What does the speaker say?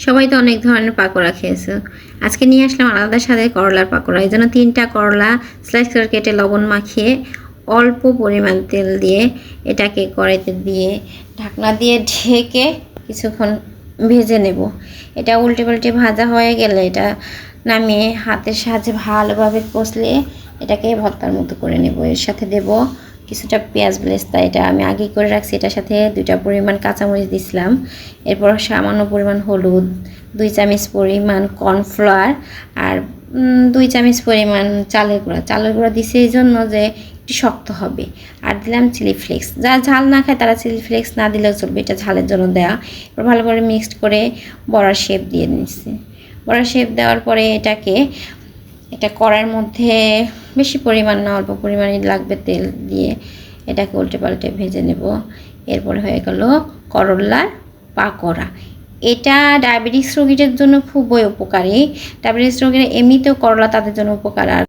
সবাই তো অনেক ধরনের পাকোড়া খেয়েছো। আজকে নিয়ে আসলাম আলাদা স্বাদের করলার পাকোড়া। এই জন্য 3টা করলা স্লাইস করে কেটে লবণ মাখিয়ে অল্প পরিমাণ তেল দিয়ে এটাকে কড়াইতে দিয়ে ঢাকনা দিয়ে ঢেকে কিছুক্ষণ ভেজে নেব। এটা উল্টে পাল্টে ভাজা হয়ে গেলে এটা নামিয়ে হাতের সাহায্যে ভালোভাবে কষলে এটাকে ভর্তার মতো করে নেব। এর সাথে দেব কিছুটা পেঁয়াজ বেরেস্তা, এটা আমি আগেই করে রাখছি। এটার সাথে 2টা পরিমাণ কাঁচামরিচ দিছিলাম। এরপর সামান্য পরিমাণ হলুদ, 2 চামচ পরিমাণ কর্নফ্লাওয়ার আর 2 চামচ পরিমাণ চালের গুঁড়া দিছি এই জন্য যে একটু শক্ত হবে। আর দিলাম চিলি ফ্লেক্স, যারা ঝাল না খায় তারা চিলি ফ্লেক্স না দিলেও চলবে, এটা ঝালের জন্য দেওয়া। এবার ভালো করে মিক্সড করে বড়ার শেপ দিয়ে নিচ্ছি। বড়ার শেপ দেওয়ার পরে এটাকে এটা কড়াইয়ের মধ্যে বেশি পরিমাণ না, অল্প পরিমাণই লাগবে তেল দিয়ে এটাকে উল্টে পাল্টে ভেজে নেব। এরপরে হয়ে গেল করলার পাকোড়া। এটা ডায়াবেটিস রোগীদের জন্য খুবই উপকারী। ডায়াবেটিস রোগীরা এমনিতেও করলা তাদের জন্য উপকার। আর